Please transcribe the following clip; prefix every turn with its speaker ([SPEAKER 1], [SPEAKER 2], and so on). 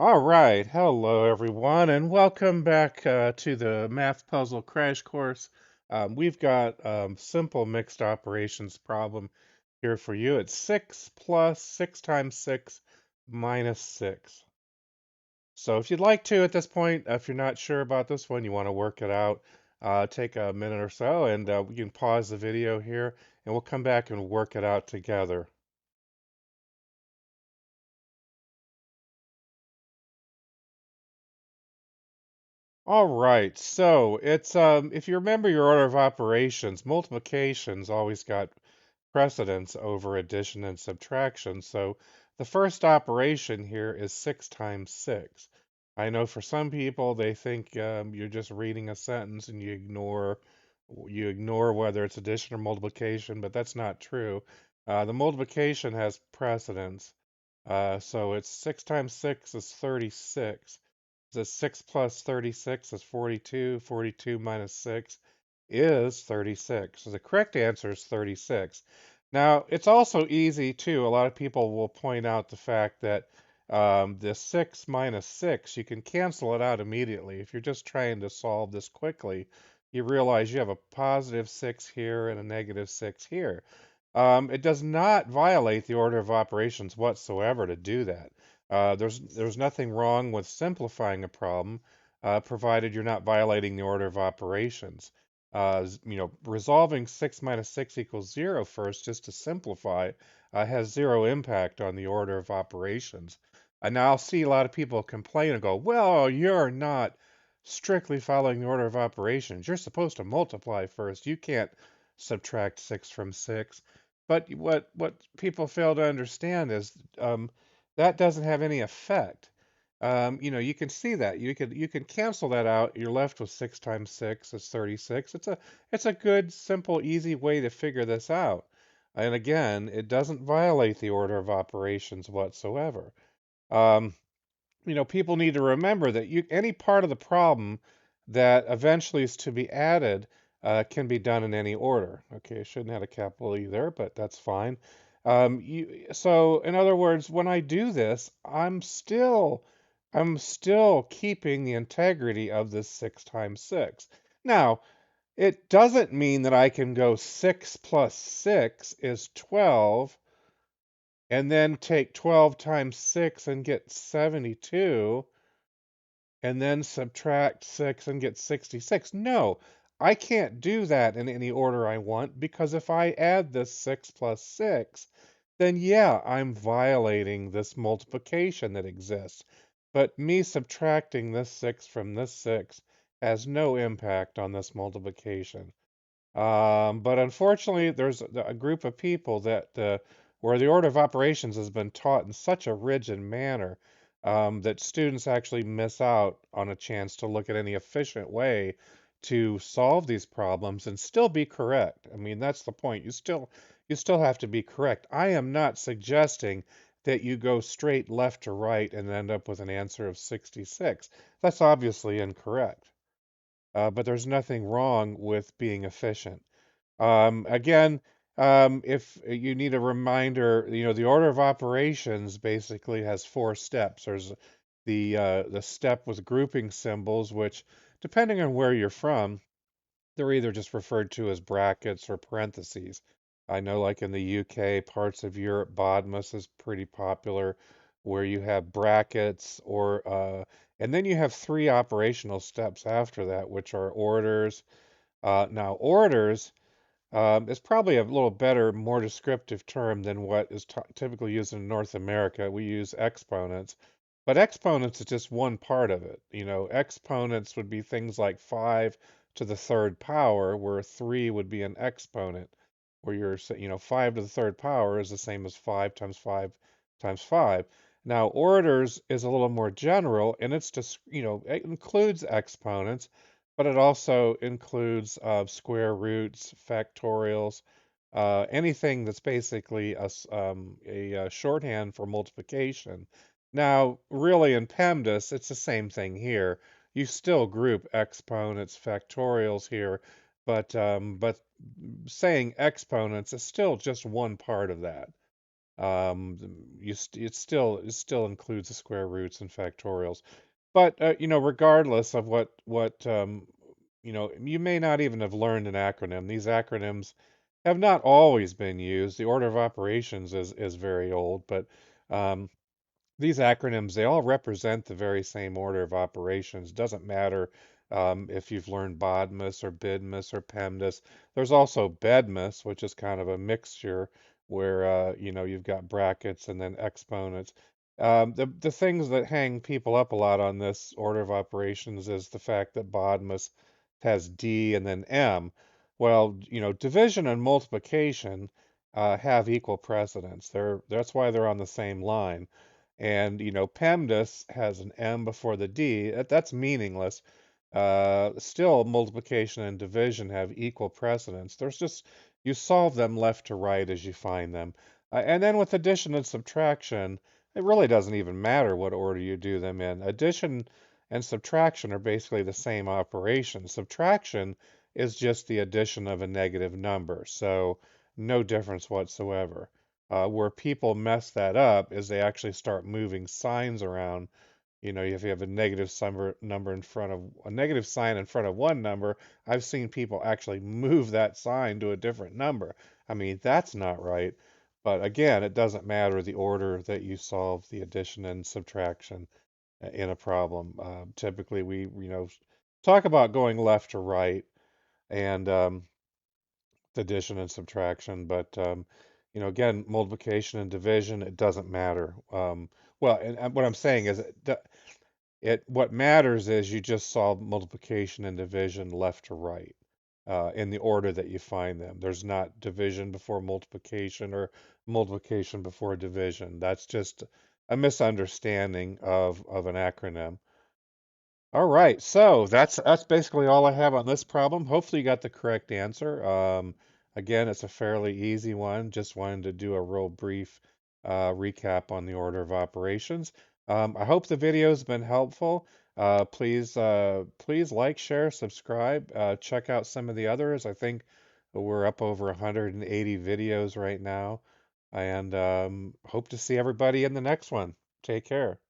[SPEAKER 1] All right, hello everyone, and welcome back to the math puzzle crash course. We've got simple mixed operations problem here for you. It's 6 plus 6 times 6 minus 6. So if you'd like to at this point, if you're not sure about this one, you want to work it out, take a minute or so, and we can pause the video here, and we'll come back and work it out together. All right, so it's if you remember your order of operations, multiplication's always got precedence over addition and subtraction. So the first operation here is 6 times 6. I know for some people they think you're just reading a sentence and you ignore whether it's addition or multiplication, but that's not true. The multiplication has precedence. So it's 6 times 6 is 36. So 6 plus 36 is 42. 42 minus 6 is 36. So the correct answer is 36. Now, it's also easy too. A lot of people will point out the fact that the 6 minus 6, you can cancel it out immediately. If you're just trying to solve this quickly, you realize you have a positive 6 here and a negative 6 here. It does not violate the order of operations whatsoever to do that. There's nothing wrong with simplifying a problem, provided you're not violating the order of operations. Resolving 6 minus 6 equals 0 first, just to simplify, has zero impact on the order of operations. And now I'll see a lot of people complain and go, well, you're not strictly following the order of operations. You're supposed to multiply first. You can't subtract 6 from 6. But what people fail to understand is that doesn't have any effect. You can see that. You can cancel that out. You're left with 6 times 6 is 36. It's a good, simple, easy way to figure this out. And again, it doesn't violate the order of operations whatsoever. Um, People need to remember that any part of the problem that eventually is to be added can be done in any order. Okay, I shouldn't have a capital E there, but that's fine. So in other words, when I do this, I'm still keeping the integrity of this 6 times 6. Now, it doesn't mean that I can go 6 plus 6 is 12 and then take 12 times 6 and get 72 and then subtract 6 and get 66. No, I can't do that in any order I want, because if I add this 6 plus 6, then yeah, I'm violating this multiplication that exists. But me subtracting this 6 from this 6 has no impact on this multiplication. But unfortunately, there's a group of people that where the order of operations has been taught in such a rigid manner that students actually miss out on a chance to look at any efficient way to solve these problems and still be correct. I mean, that's the point. You still have to be correct. I am not suggesting that you go straight left to right and end up with an answer of 66. That's obviously incorrect. But there's nothing wrong with being efficient. Again, if you need a reminder, the order of operations basically has four steps. There's the step with grouping symbols, which, depending on where you're from, they're either just referred to as brackets or parentheses. I know, like in the UK, parts of Europe, BODMAS is pretty popular, where you have brackets and then you have three operational steps after that, which are orders. Now, orders is probably a little better, more descriptive term than what is typically used in North America. We use exponents, but exponents is just one part of it. Exponents would be things like 5 to the third power, where 3 would be an exponent, where 5 to the third power is the same as 5 times 5 times 5. Now, orders is a little more general, and it's just, it includes exponents, but it also includes square roots, factorials, anything that's basically a shorthand for multiplication. Now, really in PEMDAS, it's the same thing here. You still group exponents, factorials here, but saying exponents is still just one part of that. It still includes the square roots and factorials. But regardless of what you may not even have learned an acronym. These acronyms have not always been used. The order of operations is very old, but um, these acronyms, they all represent the very same order of operations. Doesn't matter if you've learned BODMAS or BIDMAS or PEMDAS. There's also BEDMAS, which is kind of a mixture where you've got brackets and then exponents. The things that hang people up a lot on this order of operations is the fact that BODMAS has D and then M. Well, division and multiplication have equal precedence. That's why they're on the same line. And, PEMDAS has an M before the D. That's meaningless. Still, multiplication and division have equal precedence. You solve them left to right as you find them. And then with addition and subtraction, it really doesn't even matter what order you do them in. Addition and subtraction are basically the same operation. Subtraction is just the addition of a negative number, so no difference whatsoever. Where people mess that up is they actually start moving signs around. If you have a negative sign in front of one number, I've seen people actually move that sign to a different number. I mean, that's not right. But again, it doesn't matter the order that you solve the addition and subtraction in a problem. Typically, we talk about going left to right and addition and subtraction, but again, multiplication and division, it doesn't matter. Well, and what I'm saying is what matters is you just solve multiplication and division left to right in the order that you find them. There's not division before multiplication or multiplication before division. That's just a misunderstanding of an acronym. All right, so that's basically all I have on this problem. Hopefully you got the correct answer. Again, it's a fairly easy one. Just wanted to do a real brief recap on the order of operations. I hope the video's been helpful. Please like, share, subscribe. Check out some of the others. I think we're up over 180 videos right now, and hope to see everybody in the next one. Take care.